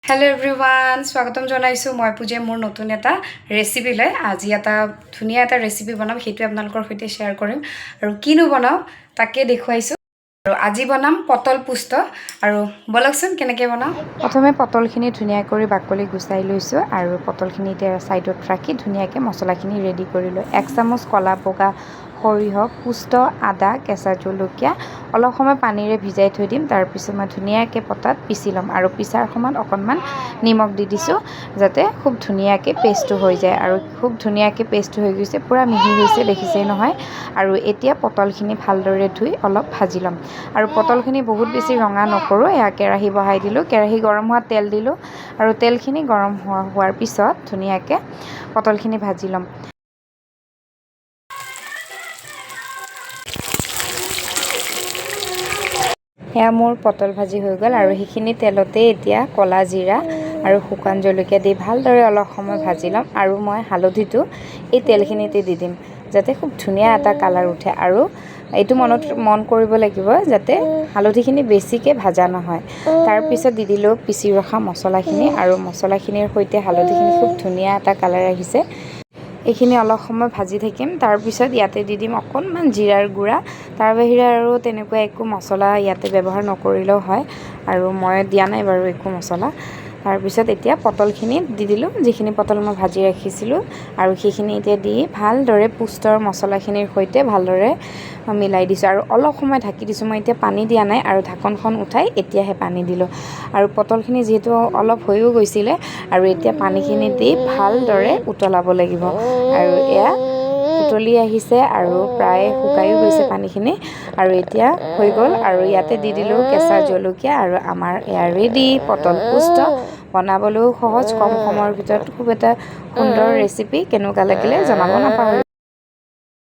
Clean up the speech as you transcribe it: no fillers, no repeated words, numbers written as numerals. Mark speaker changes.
Speaker 1: Hello' everyone, স্বাগতম জনাইছোঁ মই পূজাই মোৰ নতুন এটা ৰেচিপিলৈ। আজি এটা ধুনীয়া এটা ৰেচিপি বনাম, সেইটোৱে আপোনালোকৰ সৈতে শ্বেয়াৰ কৰিম। আৰু কিনো বনাওঁ তাকে দেখুৱাইছোঁ। আৰু আজি বনাম পটল পুষ্ট। আৰু বলকচোন কেনেকৈ বনাওঁ। প্ৰথমে পটলখিনি ধুনীয়াকৈ বাকলি গুচাই লৈছোঁ আৰু পটলখিনি এতিয়া ছাইডত ৰাখি ধুনীয়াকৈ মছলাখিনি ৰেডি কৰি লৈ 1 চামুচ ক'লা বগা সৰিয়হ, পুষ্ট, আদা, কেঁচা জলকীয়া অলপ সময় পানীৰে ভিজাই থৈ দিম। তাৰপিছত মই ধুনীয়াকৈ পটাত পিচি ল'ম আৰু পিছাৰ সময়ত অকণমান নিমখ দি দিছোঁ যাতে খুব ধুনীয়াকৈ পেষ্টটো হৈ যায়। আৰু খুব ধুনীয়াকৈ পেষ্টটো হৈ গৈছে, পূৰা মিহি হৈছে, দেখিছেই নহয়। আৰু এতিয়া পটলখিনি ভালদৰে ধুই অলপ ভাজি ল'ম। আৰু পটলখিনি বহুত বেছি ৰঙা নকৰোঁ। এয়া কেৰাহী বহাই দিলোঁ, কেৰাহী গৰম হোৱাত তেল দিলোঁ আৰু তেলখিনি গৰম হোৱাৰ পিছত ধুনীয়াকৈ পটলখিনি ভাজি ল'ম। সেয়া মোৰ পটল ভাজি হৈ গ'ল আৰু সেইখিনি তেলতে এতিয়া ক'লা জিৰা আৰু শুকান জলকীয়া দি ভালদৰে অলপ সময় ভাজি ল'ম। আৰু মই হালধিটো এই তেলখিনিতে দি দিম যাতে খুব ধুনীয়া এটা কালাৰ উঠে। আৰু এইটো মন কৰিব লাগিব যাতে হালধিখিনি বেছিকৈ ভাজা নহয়। তাৰপিছত দি দিলোঁ পিচি ৰখা মছলাখিনি আৰু মছলাখিনিৰ সৈতে হালধিখিনি খুব ধুনীয়া এটা কালাৰ আহিছে। এইখিনি অলপ সময় ভাজি থাকিম। তাৰপিছত ইয়াতে দি দিম অকণমান জিৰাৰ গুড়া। তাৰ বাহিৰে আৰু তেনেকুৱা একো মছলা ইয়াতে ব্যৱহাৰ নকৰিলেও হয়, আৰু মই দিয়া নাই বাৰু একো মছলা। তাৰপিছত এতিয়া পটলখিনি দি দিলোঁ, যিখিনি পটল মই ভাজি ৰাখিছিলোঁ, আৰু সেইখিনি এতিয়া দি ভালদৰে পুষ্টৰ মছলাখিনিৰ সৈতে ভালদৰে মিলাই দিছোঁ আৰু অলপ সময় ঢাকি দিছোঁ। মই এতিয়া পানী দিয়া নাই আৰু ঢাকনখন উঠাই এতিয়াহে পানী দিলোঁ। আৰু পটলখিনি যিহেতু অলপ হৈও গৈছিলে আৰু এতিয়া পানীখিনি দি ভালদৰে উতলাব লাগিব। আৰু এয়া উতলি আহিছে আৰু প্ৰায় শুকায়ো গৈছে পানীখিনি। আৰু এতিয়া হৈ গ'ল আৰু ইয়াতে দি দিলোঁ কেঁচা জলকীয়া আৰু আমাৰ এয়া ৰেডি পটল পুষ্ট। বনাবলৈও সহজ, কম সময়ৰ ভিতৰত খুব এটা সুন্দৰ ৰেচিপি। কেনেকুৱা লাগিলে জনাব নাপাহৰিব।